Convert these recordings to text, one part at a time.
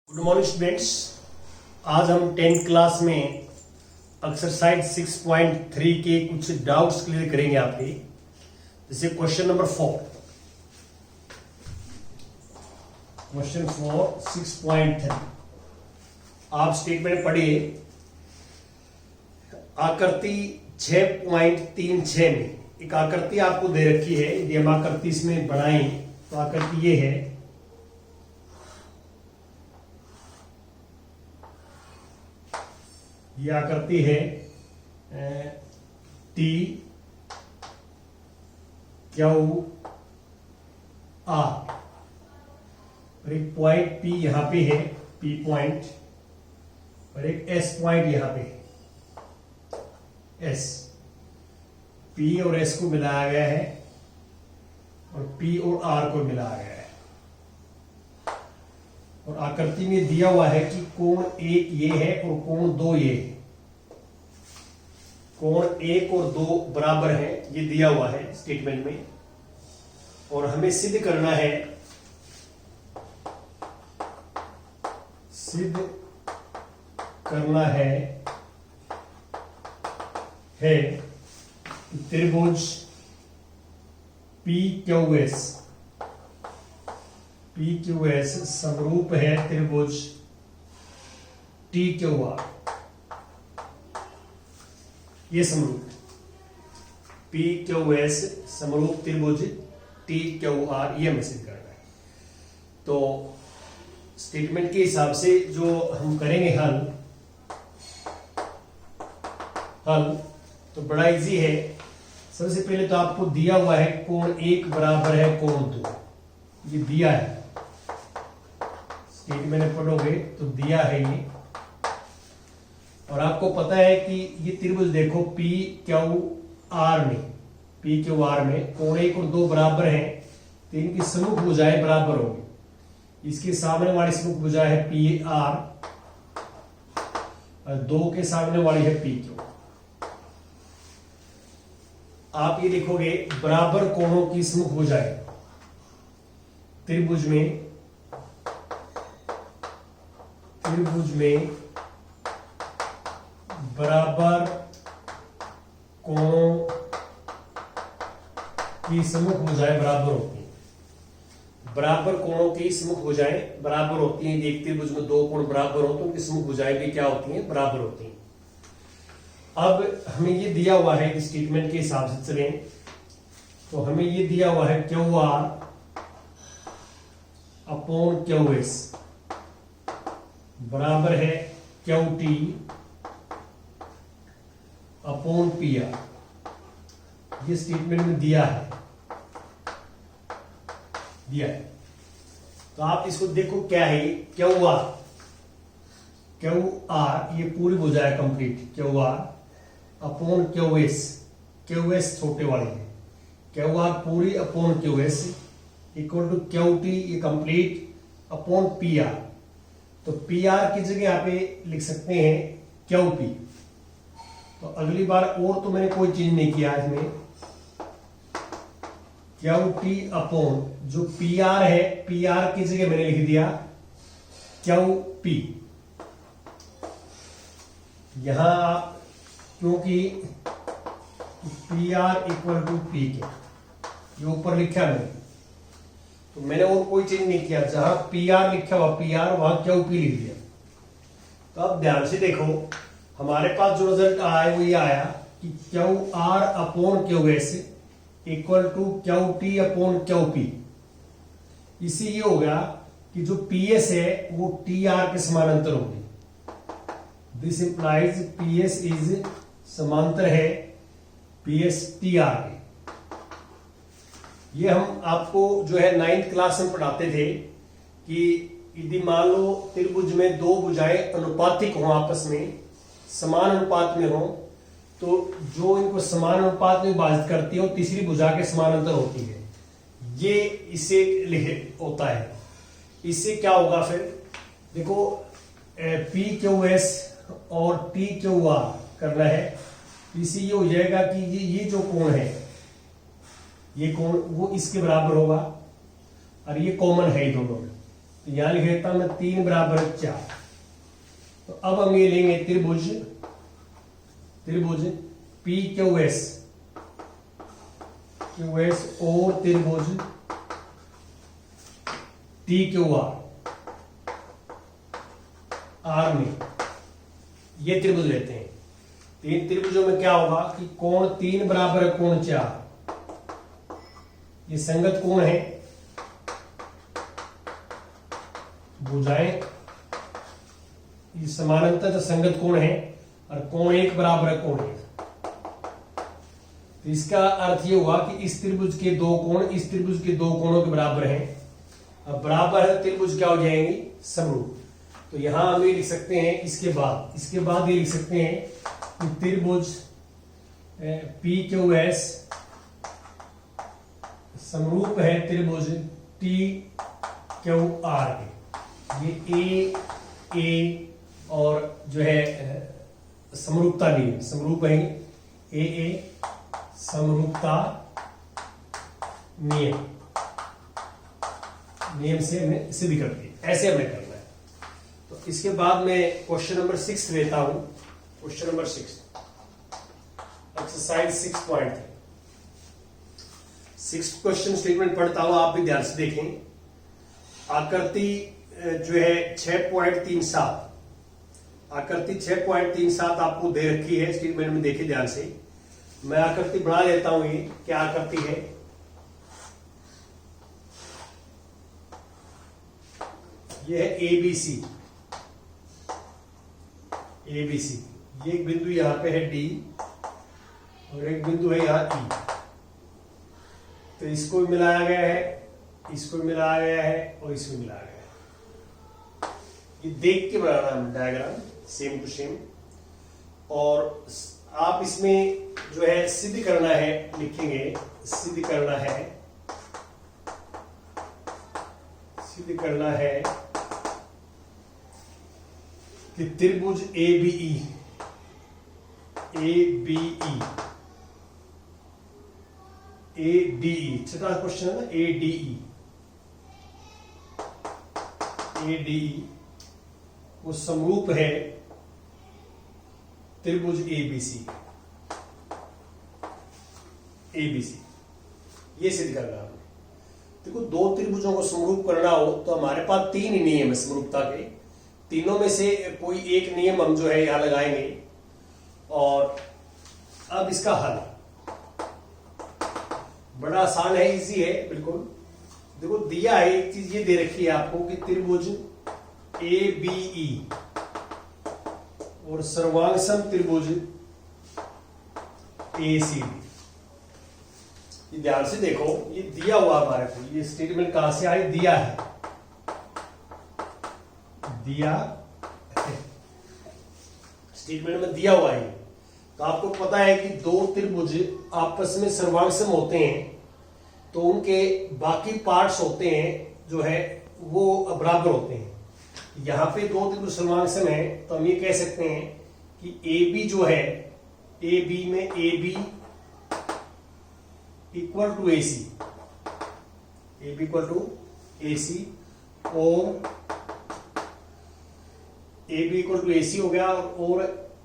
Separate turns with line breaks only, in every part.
Good morning students. आज हम 10th class में एक्सरसाइज 6.3 के कुछ डाउट्स क्लियर करेंगे आपके। जैसे क्वेश्चन नंबर 4, क्वेश्चन 4 6.3 आप स्टेटमेंट पढ़िए। आकृति 6.36 में एक आकृति आपको दे रखी है। यदि हम आकृति इसमें बनाएं तो आकृति ये है। ये आकृति है टी क्यू आर और एक पॉइंट पी यहां पे है, पी पॉइंट, और एक एस पॉइंट यहां पे है, एस। पी और एस को मिलाया गया है और पी और आर को मिलाया गया है। और आकृति में दिया हुआ है कि कोण एक ये है और कोण दो ये है। कोण एक और दो बराबर है, ये दिया हुआ है स्टेटमेंट में। और हमें सिद्ध करना है, कि त्रिभुज PQS समरूप है त्रिभुज TQR। ये समरूप PQS समरूप त्रिभुज TQR, ये हमें सिद्ध करना है। तो स्टेटमेंट के हिसाब से जो हम करेंगे हल तो बड़ा इजी है। सबसे पहले तो आपको दिया हुआ है कोण एक बराबर है कोण दो, ये दिया है। स्टेटमेंट में पढ़ोगे तो दिया है ये। और आपको पता है कि ये त्रिभुज देखो PQR में कोण एक और दो बराबर हैं, तो इनकी सम्मुख भुजाएं बराबर होगी। इसके सामने वाली सम्मुख भुजा है PR और दो के सामने वाली है PQ। आप ये लिखोगे बराबर कोणों की सम्मुख भुजाएं त्रिभुज में बराबर कोणों की सम्मुख भुजाएं बराबर होती हैं। बराबर कोणों की सम्मुख भुजाएं बराबर होती हैं। एक त्रिभुज में दो कोण बराबर हो तो उनकी सम्मुख भुजाएं भी क्या होती हैं? बराबर होती हैं। अब हमें ये दिया हुआ है कि स्टेटमेंट के हिसाब से चलें तो हमें ये दिया हुआ है QR अपॉन QS बराबर है QT अपॉन PR। ये स्टेटमेंट में दिया है। तो आप इसको देखो क्या है। QR ये पूरी भुजा है कंप्लीट। QR अपॉन QS छोटे वाली है। QR पूरी upon QS equal to QT ये कंप्लीट अपॉन PR। तो PR की जगह यहाँ पे लिख सकते हैं QP। तो अगली बार और तो मैंने कोई चीज नहीं किया इसमें। QT अपॉन जो PR है, PR की जगह मैंने लिख दिया QP। यहां क्योंकि PR इक्वल टू PQ ये ऊपर लिखा मैंने, तो मैंने और कोई चीज नहीं किया। जहां PR लिखा हुआ PR वहां QP लिख दिया। तो अब ध्यान से देखो, हमारे पास जो रिजल्ट आया वो ये आया कि QR upon QS equal to QT upon QP। इससे ये हो गया कि जो PS है वो TR के समानांतर होगी। दिस इंप्लाइज PS इज समांतर है PS TR के। ये हम आपको जो है 9th क्लास में पढ़ाते थे कि यदि मान लो त्रिभुज में दो भुजाएं अनुपातिक हो, आपस में समान अनुपात में हो, तो जो इनको समान अनुपात में विभाजित करती है वो तीसरी भुजा के समानांतर होती है। ये इससे होता है। इससे क्या होगा फिर देखो, PQS और TQR करना है। इससे ये हो जाएगा कि ये जो कोण है, ये कोण वो इसके बराबर होगा और ये कॉमन है दोनों में। तो यहां लिख देता हूं मैं 3 बराबर 4। तो अब हम ये लेंगे त्रिभुज पी क्यू एस और त्रिभुज टी क्यू आर में ये त्रिभुज लेते हैं। तीन त्रिभुजों में क्या होगा कि कोण 3 बराबर है कोण 4, ये संगत कोण है। भुजाएं ये समानांतर संगत कोण है और कोण 1 बराबर है कोण 1। तो इसका अर्थ ये हुआ कि इस त्रिभुज के दो कोण इस त्रिभुज के दो कोणों के बराबर हैं। अब बराबर है त्रिभुज क्या हो जाएंगे? समरूप। तो यहां हम ये लिख सकते हैं इसके बाद ये लिख सकते हैं कि त्रिभुज पी क्यू एस समरूप है त्रिभुज टी क्यू आर के। ये ए और जो है समरूपता नियम समरूप है ए समरूपता नियम से हमें सिद्ध कर दिया। ऐसे हमें करना है। तो इसके बाद मैं क्वेश्चन नंबर 6 लेता हूं। Question number 6 exercise 6.3 sixth question statement पढ़ता हूं, आप भी ध्यान से देखें। आकृति जो है 6.37 आकृति 6.37 आपको दे रखी है स्टेटमेंट में, देखिए ध्यान से। मैं आकृति बना लेता हूं। ये क्या आकृति है? ये है एबीसी। ये एक बिंदु यहां पे है डी और एक बिंदु है यहां ई। तो इसको भी मिलाया गया है, इसको भी मिलाया गया है और इसको भी मिलाया गया है। ये देख के बनाना है डायग्राम सेम टू सेम। और आप इसमें जो है सिद्ध करना है, लिखेंगे सिद्ध करना है कि त्रिभुज एबीई छठा क्वेश्चन है ना, एडीई वो समरूप है त्रिभुज एबीसी। ये सिद्ध करना है। देखो, दो त्रिभुजों को समरूप करना हो तो हमारे पास 3 नियम है समरूपता के। तीनों में से कोई एक नियम हम जो है यहां लगाएंगे। और अब इसका हल बड़ा आसान है, इजी है बिल्कुल। देखो, दिया है एक चीज ये दे रखी है आपको कि त्रिभुज एबीई और सर्वांगसम त्रिभुज एसीडी। ये ध्यान से देखो, ये दिया हुआ हमारे को। ये स्टेटमेंट कहां से आई? दिया है, स्टेटमेंट में दिया हुआ है। तो आपको पता है कि दो त्रिभुज आपस में सर्वांगसम होते हैं तो उनके बाकी पार्ट्स होते हैं जो है वो बराबर होते हैं। यहां पे दो त्रिभुज सर्वांगसम है तो हम ये कह सकते हैं कि AB जो है, AB में AB equal to AC, AB equal to AC और AB इक्वल टू AC हो गया। और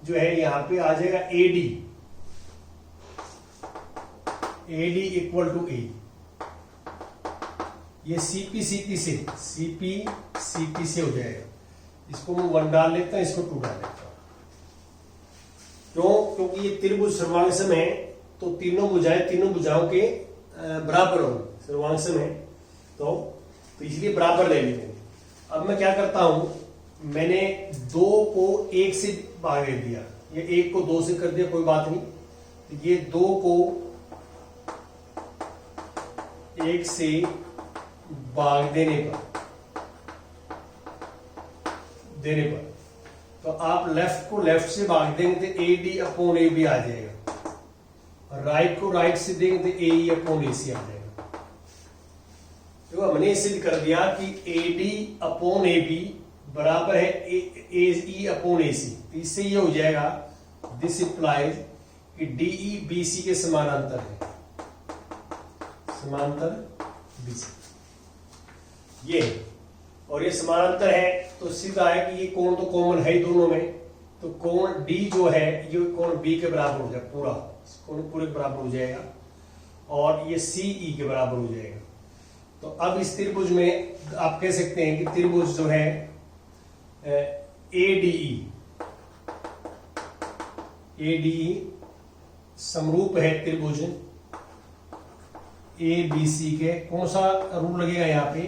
जो है यहां पे आ जाएगा AD इक्वल टू A। ये CP से हो जाएगा। इसको मैं 1 डाल लेता हूं, इसको 2 डाल लेता हूं। क्यों? क्योंकि ये त्रिभुज सर्वांगसम है तो तीनों भुजाओं के बराबर होंगे। सर्वांगसम है तो इसलिए बराबर ले लेंगे। अब मैं क्या करता हूं, मैंने 2 को 1 से भाग दिया, ये 1 को 2 से कर दिया, कोई बात नहीं। तो ये 2 को 1 से भाग देने पर तो आप लेफ्ट को लेफ्ट से भाग देंगे तो AD अपॉन AB आ जाएगा, और राइट को राइट से देंगे तो AE अपॉन AC आ जाएगा। तो हमने सिद्ध कर दिया कि AD अपॉन AB बराबर है AE अपॉन AC। तो इससे ये हो जाएगा, दिस इंप्लाइज कि DE BC के समानांतर है, समांतर BC ये। और ये समानांतर है, तो सीधा है कि ये कोण तो कॉमन है ही दोनों में, तो कोण डी जो है ये कोण बी के बराबर हो जाएगा, पूरा कोण पूरे के बराबर हो जाएगा, और ये सी ई के बराबर हो जाएगा। तो अब इस त्रिभुज में आप कह सकते हैं कि त्रिभुज जो है एडीई समरूप है त्रिभुज ए बी सी के। कौन सा रूल लगेगा यहाँ पे?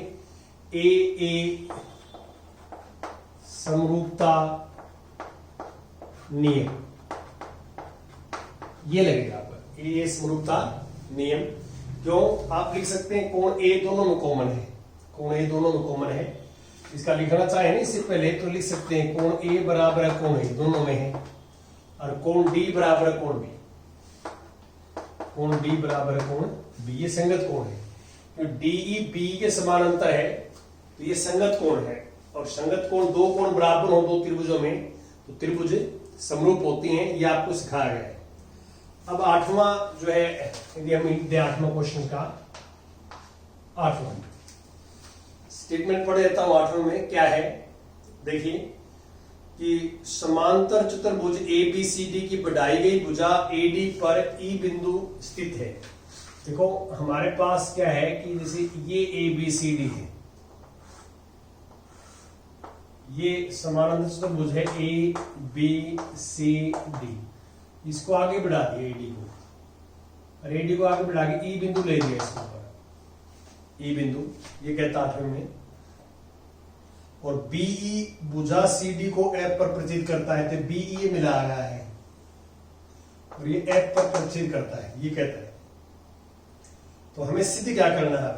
ए समरूपता नियम, ये लगेगा आपका ए समरूपता नियम। क्यों? आप लिख सकते हैं कोण ए दोनों में कॉमन है, कोण ए दोनों में कॉमन है। इसका लिखना चाहे ना इससे पहले तो लिख सकते हैं कोण ए बराबर है कोण ए दोनों में है, और कोण डी बराबर है कोण बी, कोण डी बराबर है कोण बी, ये संगत कोण है। तो डीई बी के समानांतर है तो ये संगत कोण है, और संगत कोण दो कोण बराबर हो दो त्रिभुजों में तो त्रिभुज समरूप होती हैं, ये आपको सिखाया गया है। अब आठवां जो है, यदि हम दे आठवां क्वेश्चन का आठवां स्टेटमेंट पढ़ देता हूं। आठवां में क्या है देखिए कि समांतर चतुर्भुज ए बी सी डी की बढ़ाई गई भुजा ए डी पर ई बिंदु स्थित है। देखो हमारे पास क्या है कि जैसे ये ए बी सी डी है, ये समानांतर चतुर्भुज है ए बी सी डी, इसको आगे बढ़ा दिया एडी को, और एडी को आगे बढ़ा के ई बिंदु ले लिया इसके ऊपर, ई बिंदु ये कहता आठवें में, और बीई भुजा सीडी को एफ पर प्रचित करता है, तो बीई मिला गया है और ये एफ पर प्रचित करता है, ये कहता है। तो हमें सिद्ध क्या करना है?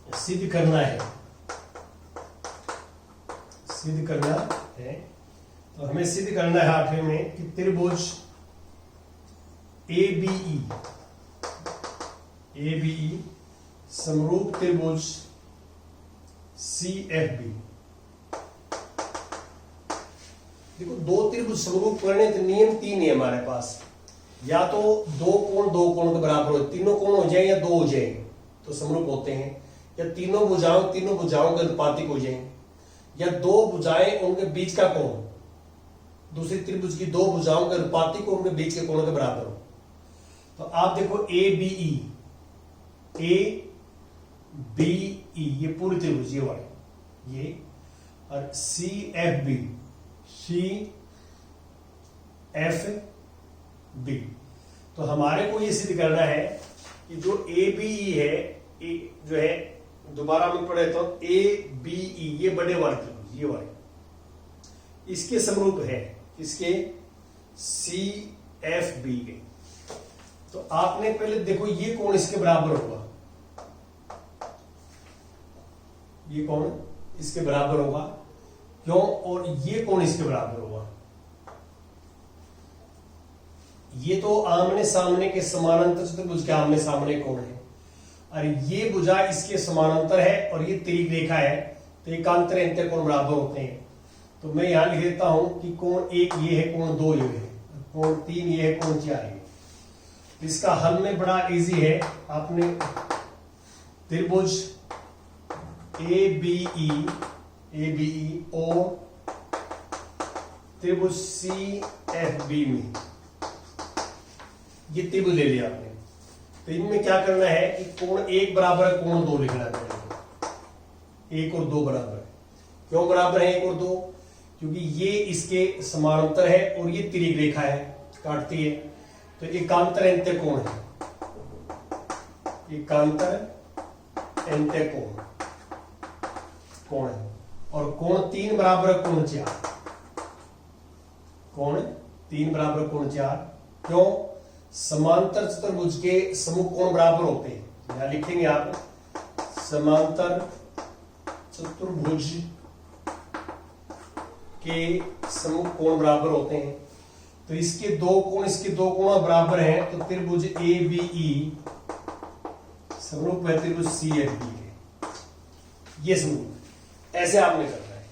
अभी सिद्ध करना है, सिद्ध करना है। तो हमें सिद्ध करना है आठवें में कि त्रिभुज ए बी समरूप त्रिभुज सी एफ बी। देखो दो त्रिभुज समरूप करने तो नियम तीन है हमारे पास, या तो दो कोण के बराबर हो, तीनों कोण हो जाए या दो हो जाए तो समरूप होते हैं, या तीनों भुजाओं के अनुपातिक हो जाए, या दो भुजाएं उनके बीच का कोण दूसरी त्रिभुज की दो भुजाओं के अनुपातिक उनके बीच के कोण के बराबर हो। तो आप देखो ए बी ई ये पूरी त्रिभुज ये वाली ये, और सी एफ बी। तो हमारे को ये सिद्ध करना है कि जो ए बी ई है, जो है दोबारा मैं पढ़े तो ए बी ई ये बड़े वाले त्रिभुज ये वाले इसके समरूप है, इसके सी एफ बी के। तो आपने पहले देखो ये कोण इसके बराबर होगा, ये कोण इसके बराबर होगा, क्यों? और ये कोण इसके बराबर होगा। ये तो आमने सामने के समानांतर चतुर्भुज के आमने सामने कोण है, और ये भुजा इसके समानांतर है और ये तिर्यक रेखा है, तो एकांतर अंतर कोण बराबर होते हैं। तो मैं यहां लिख देता हूं कि कोण एक ये है, कोण दो ये है, कोण तीन ये है, कोण चार ये। इसका हल में बड़ा इजी है, आपने त्रिभुज ए बी ई और त्रिभुज सी एफ बी में ये त्रिभुज ले लिया आपने। तो इनमें क्या करना है कि कोण एक बराबर है, कोण दो लिखना है, एक और दो बराबर है। क्यों बराबर है एक और दो? क्योंकि ये इसके समानांतर है और ये तिर्यक रेखा है, काटती है, तो एकांतर अंत्य कोण है, एकांतर अंत्य कोण है। और कोण तीन बराबर है कोण चार, कोण तीन बराबर कोण चार। क्यों? समांतर चतुर्भुज के समूह कोण बराबर होते हैं, यहां लिखेंगे आप समांतर चतुर्भुज के समूह कोण बराबर होते हैं। तो इसके दो कोण बराबर हैं, तो त्रिभुज ए बी ई समरूप है त्रिभुज सी एफ बी के, ये समरूप ऐसे आपने करना है।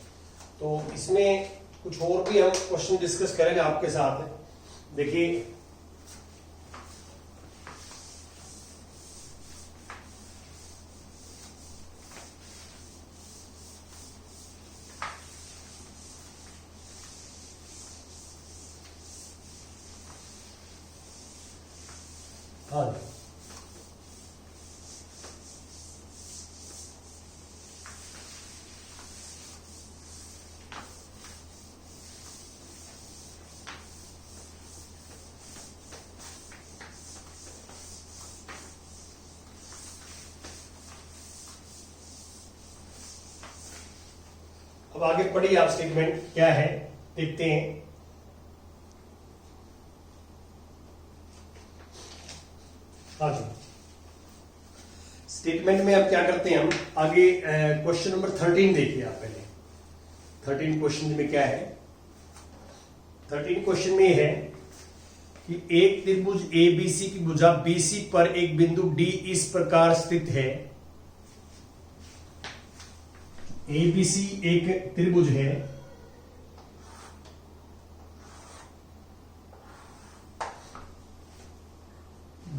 तो इसमें कुछ और भी हम क्वेश्चन डिस्कस करेंगे आपके साथ। देखिए हाँ, अब आगे पढ़िए आप, स्टेटमेंट क्या है देखते हैं। हाँ जी, स्टेटमेंट में अब क्या करते हैं हम आगे, क्वेश्चन नंबर 13 देखिए आप पहले। 13 क्वेश्चन में क्या है, 13 क्वेश्चन में है कि एक त्रिभुज एबीसी की भुजा बीसी पर एक बिंदु डी इस प्रकार स्थित है। एबीसी एक त्रिभुज है,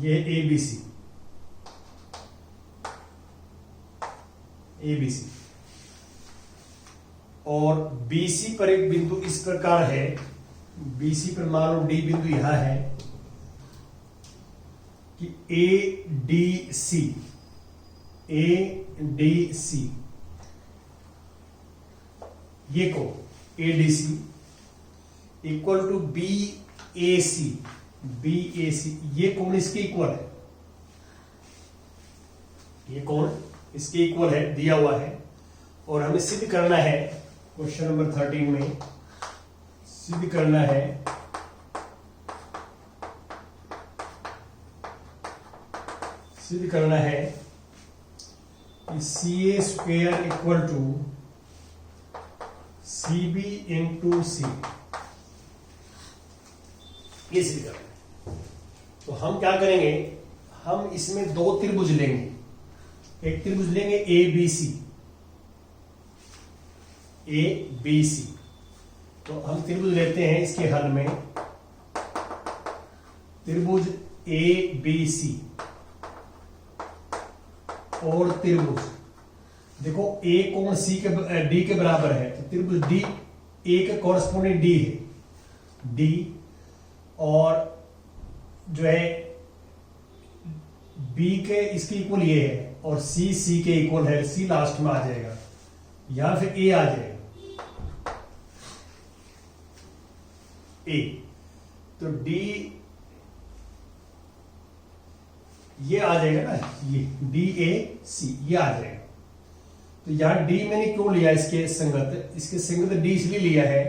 ये एबीसी, एबीसी और बीसी पर एक बिंदु इस प्रकार है, बीसी पर मान लो डी बिंदु यहां है कि ए डी सी, ए डी सी ये को A D C equal to B A C, B A C ये कौन इसके इक्वल है, ये कौन इसके इक्वल है दिया हुआ है। और हमें सिद्ध करना है क्वेश्चन नंबर 13 में, सिद्ध करना है कि C A square equal to C B into C, ये सिद्ध करना है। तो हम क्या करेंगे, हम इसमें दो त्रिभुज लेंगे, एक त्रिभुज लेंगे A B C, A B C. तो हम त्रिभुज लेते हैं इसके हल में, त्रिभुज ए बी सी और त्रिभुज देखो ए कोण सी के डी के बराबर है, तो त्रिभुज डी ए के कॉरस्पॉन्डिंग डी है, डी और जो है बी के इसके इक्वल ये है और सी सी के इक्वल है, सी लास्ट में आ जाएगा या फिर ए आ जाएगा, ए। तो डी ये आ जाएगा ना, ये डी ए सी ये आ जाएगा। तो यहां डी मैंने क्यों लिया इसके संगत, इसके संगत डी इसलिए लिया है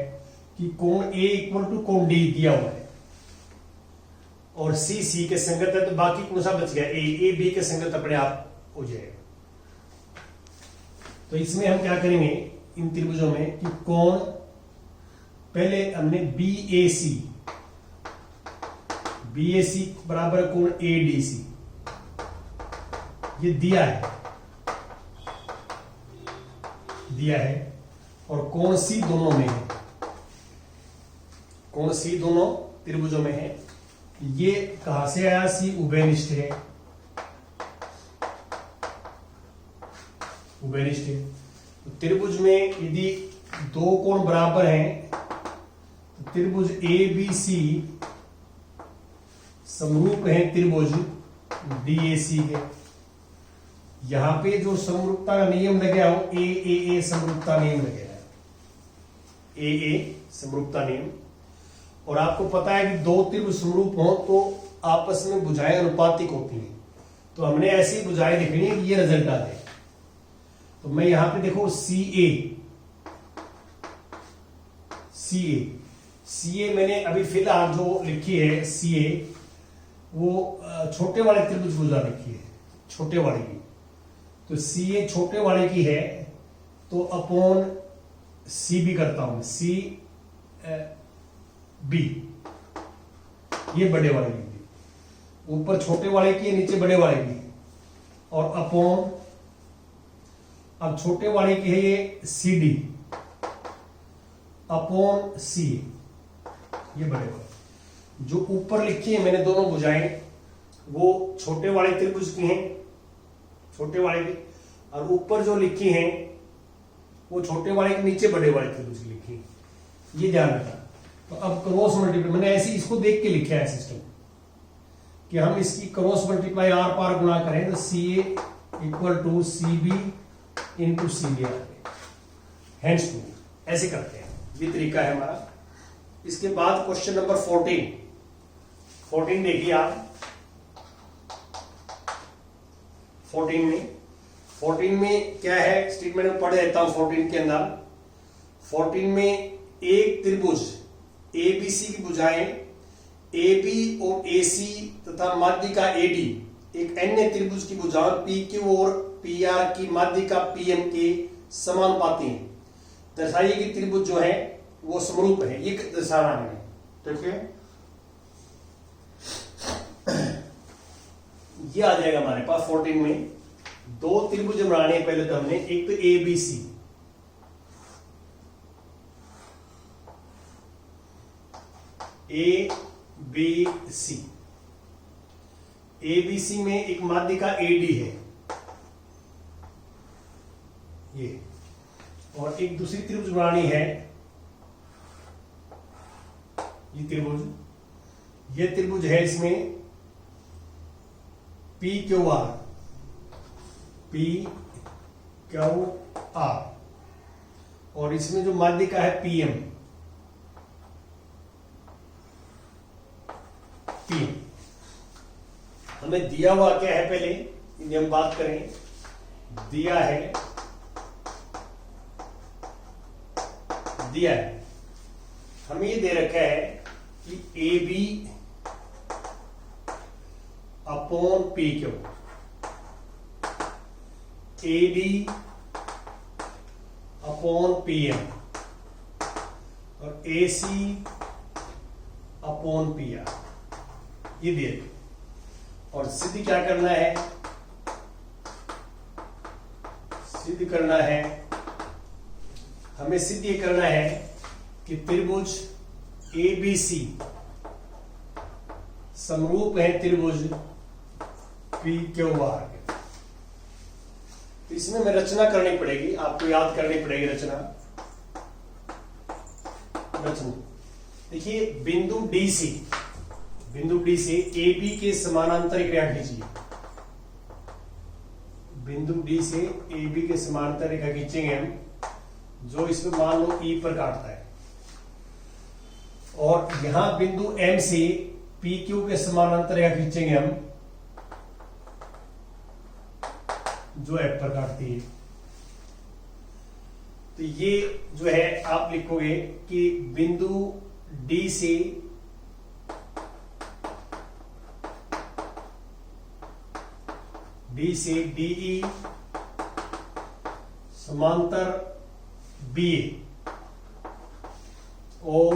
कि कोण ए इक्वल टू कोण डी दिया हुआ है और सी सी के संगत है, तो बाकी कौन सा बच गया, ए बी के संगत अपने आप हो जाएगा। तो इसमें हम क्या करेंगे इन त्रिभुजों में कि कोण, पहले हमने बी ए सी बराबर कोण ए डी सी ये दिया है और कोण सी दोनों में है, कोण सी दोनों त्रिभुजों में है। ये कहां से आया, सी उभयनिष्ठ है, उभयनिष्ठ है। तो त्रिभुज में यदि दो कोण बराबर हैं तो त्रिभुज ए बी सी समरूप है त्रिभुज डी ए सी के। यहां पे जो समरूपता का नियम लगे हो ए समरूपता नियम लगे है, ए समरूपता नियम। और आपको पता है कि दो त्रिभुज समरूप हो तो आपस में भुजाएं अनुपातिक होती हैं, तो हमने ऐसी भुजाएं लिखनी है कि ये रिजल्ट आ जाए। तो मैं यहां पे देखो सी ए मैंने अभी फिलहाल जो लिखी है सी ए वो छोटे वाले त्रिभुज भुजा लिखी है, छोटे वाले की। तो सी ए छोटे वाले की है तो अपॉन सी बी करता हूं, सी बी ये बड़े वाले की, ऊपर छोटे वाले की है नीचे बड़े वाले की, और अपॉन अब छोटे वाले की है ये सी डी अपॉन सी ये बड़े वाले। जो ऊपर लिखी है मैंने दोनों भुजाएं वो छोटे वाले त्रिभुज की हैं, छोटे वाले की, और ऊपर जो लिखी हैं वो छोटे वाले के नीचे बड़े वाले त्रिभुज की लिखी है, ये ध्यान रखना। तो अब क्रॉस मल्टीप्लाई मैंने ऐसे इसको देख के लिखा है सिस्टम कि हम इसकी क्रॉस मल्टीप्लाई आर पार गुणा करें तो C A equal to C B into C B R hands to, ऐसे करते हैं, ये तरीका है हमारा। इसके बाद क्वेश्चन नंबर 14 देखिए आप। 14 में क्या है स्टेटमेंट में पढ़ देता हूं। 14 के अंदर 14 में एक त्रिभुज एबीसी की भुजाएं AB और AC तथा माध्यिका AD एक अन्य त्रिभुज की भुजाएं PQ और PR की माध्यिका PM के समानुपाती हैं। दर्शाइए कि त्रिभुज जो है वो समरूप है, ये दर्शाना है। ठीक है, ये आ जाएगा हमारे पास। 14 में दो त्रिभुज बनाने हैं पहले तो हमने, एक तो ABC, ABC में एक माध्यिका AD है ये, और एक दूसरी त्रिभुज बनानी है ये त्रिभुज है, इसमें PQR और इसमें जो माध्यिका है PM। हमें दिया हुआ क्या है पहले इन्हें हम बात करें। दिया है हमें ये दे रखा है कि AB upon PQ, AD upon PM और AC अपॉन PR, ये दिए। और सिद्ध क्या करना है, हमें सिद्ध ये करना है कि त्रिभुज ABC समरूप है त्रिभुज PQR। तो इसमें हमें रचना करनी पड़ेगी, आपको याद करनी पड़ेगी रचना। देखिए बिंदु डी से AB के समानांतर एक रेखा खींचिए। बिंदु डी से AB के समानांतर रेखा खींचेंगे हम, जो इसमें मान लो E पर काटता है। और यहां बिंदु M से PQ के समानांतर रेखा खींचेंगे हम, जो F पर काटती है। तो ये जो है आप लिखोगे कि बिंदु D से DE समांतर BA और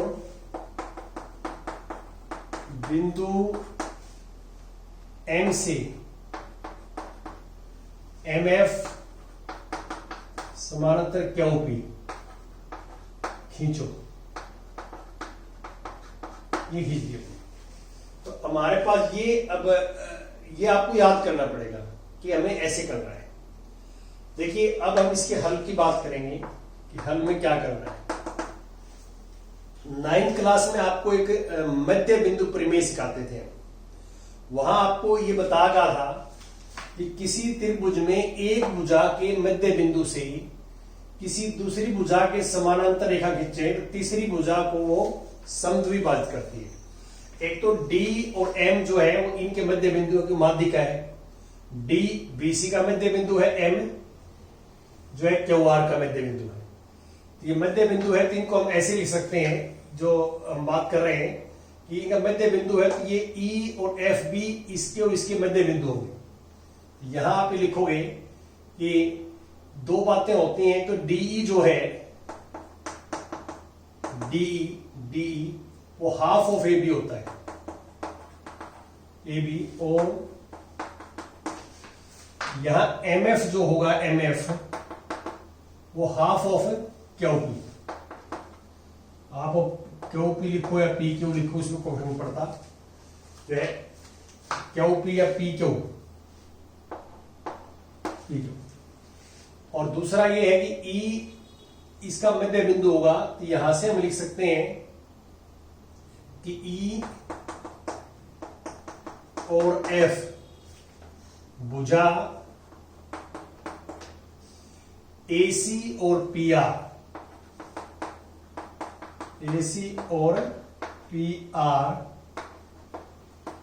बिंदु M से MF समानांतर QP खींचो, ये खींच दिया। तो हमारे पास ये, अब ये आपको याद करना पड़ेगा कि हमें ऐसे करना है। देखिए अब हम इसके हल की बात करेंगे कि हल में क्या करना है। 9th क्लास में आपको एक मध्य बिंदु प्रमेय सिखाते थे। वहां आपको ये बताया गया था कि किसी त्रिभुज में एक भुजा के मध्य बिंदु से किसी दूसरी भुजा के समानांतर रेखा खींचे तो तीसरी भुजा को वो समद्विभाजित करती है। एक तो D और M जो है वो इनके मध्य बिंदुओं की माध्यिका है। D BC का मध्य बिंदु है, M जो है QR का मध्य बिंदु है। तो ये मध्य बिंदु है, तो इनको हम ऐसे लिख सकते हैं, जो हम बात कर रहे हैं कि इनका मध्य बिंदु है, तो ये E और FB इसके और इसके मध्य बिंदु होंगे। यहां आप लिखोगे कि दो बातें होती हैं। तो DE जो है, DE वो हाफ ऑफ AB होता है, AB, और यहां MF जो होगा, MF वो हाफ ऑफ QP। आप QP लिखो या PQ लिखो, इसमें कोई नहीं पड़ता, जो है QP या PQ। और दूसरा ये है कि E इसका मध्य बिंदु होगा, तो यहां से हम लिख सकते हैं कि E और एफ भुजा AC और PR, AC और PR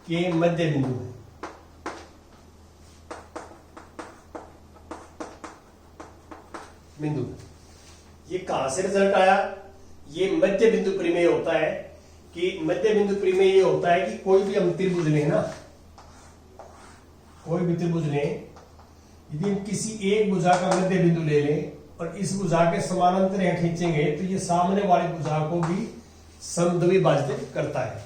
के मध्य बिंदु है। बिंदु ये कहां से रिजल्ट आया? ये मध्य बिंदु परिमेय होता है कि मध्य बिंदु परिमेय ये होता है कि कोई भी हम त्रिभुज लें ना, कोई भी त्रिभुज लें, यदि हम किसी एक भुजा का मध्य बिंदु ले लें और इस भुजा के समानांतर यहां खींचेंगे तो ये सामने वाली भुजा को भी समद्विभाजित करता है।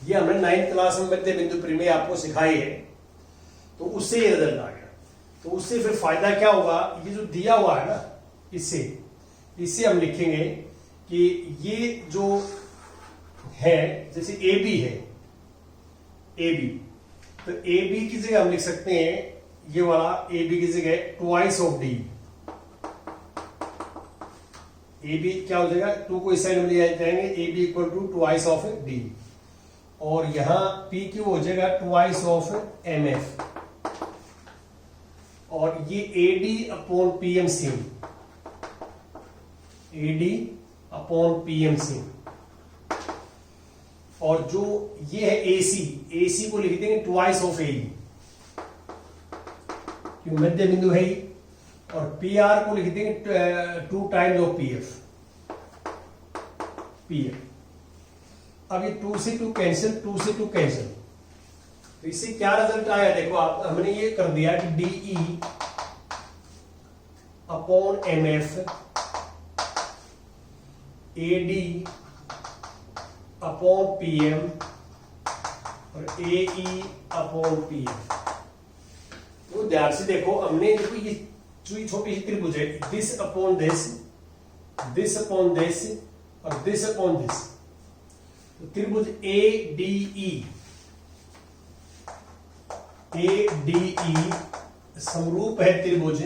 ये हमने 9th क्लास में मध्य बिंदु परिमेय आपको सिखाई है, तो उससे ये रिजल्ट आ गया। तो उससे फिर फायदा क्या होगा? ये जो दिया हुआ है ना, इससे हम लिखेंगे कि ये जो है, जैसे AB है, AB, तो AB की जगह हम लिख सकते हैं, ये वाला AB की जगह ट्वाइस ऑफ D। AB क्या हो जाएगा? 2 को इस साइड में ले जाएंगे, AB equal to twice of D, और यहां PQ हो जाएगा ट्वाइस ऑफ MF, और ये AD upon PMC, AD upon PMC, और जो ये है AC को लिख देंगे ट्वाइस ऑफ AE, क्योंकि मध्य बिंदु है ही, और PR को लिख देंगे 2 टाइम्स ऑफ PF। अब ये 2 से 2 कैंसिल, 2 से 2 कैंसिल, तो इससे क्या रिजल्ट आया? देखो आप, हमने ये कर दिया कि DE upon MF, AD upon PM और AE अपॉन PM। तो ध्यान से देखो, हमने देखो ये जो छोटी सी त्रिभुज है, this upon this, this upon this और दिस अपॉन दिस, तो त्रिभुज ADE समरूप है त्रिभुज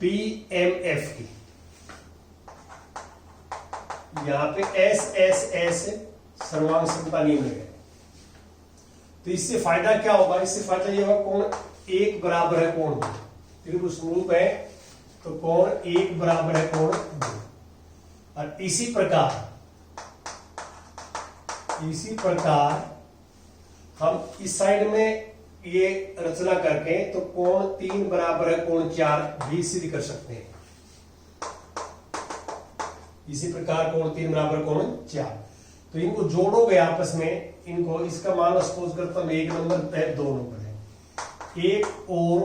PMF की। यहां पे SSS सर्वांग समता नियम है। तो इससे फायदा क्या होगा? इससे फायदा ये होगा, कोण 1 बराबर है कोण 2, त्रिभुज समरूप है तो कोण 1 बराबर है कोण 2। और इसी प्रकार हम इस साइड में ये रचना करके तो कोण 3 बराबर है कोण 4 भी सिद्ध कर सकते हैं। इसी प्रकार कोण 3 बराबर कोण 4, तो इनको जोड़ोगे आपस में, इनको, इसका मान सपोज करता हूं 1 नंबर है, 2 नंबर है, 1 और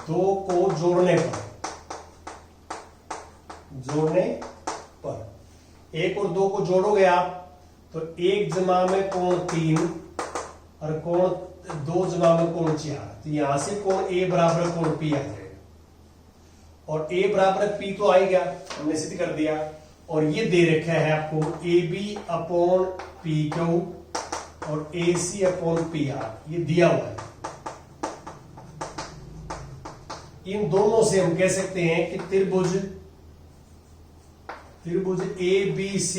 2 को जोड़ने पर 1 और 2 को जोड़ोगे आप तो 1 जमा में कोण 3 और कोण 2 जमा में कोण 4, तो यहां से कोण A बराबर कोण P आ जाएगा, और A बराबर P तो आ ही गया, हमने सिद्ध कर दिया। और ये दे रखा है आपको AB अपॉन PQ और AC अपॉन PR, ये दिया हुआ है। इन दोनों से हम कह सकते हैं कि त्रिभुज ABC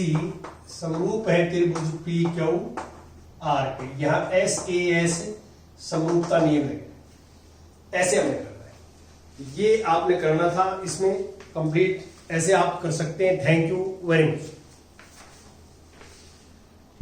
समरूप है त्रिभुज PQR के। यहां SAS समरूपता नियम है, ऐसे हमने करना है। ये आपने करना था, इसमें कंप्लीट ऐसे आप कर सकते हैं। Thank you very much.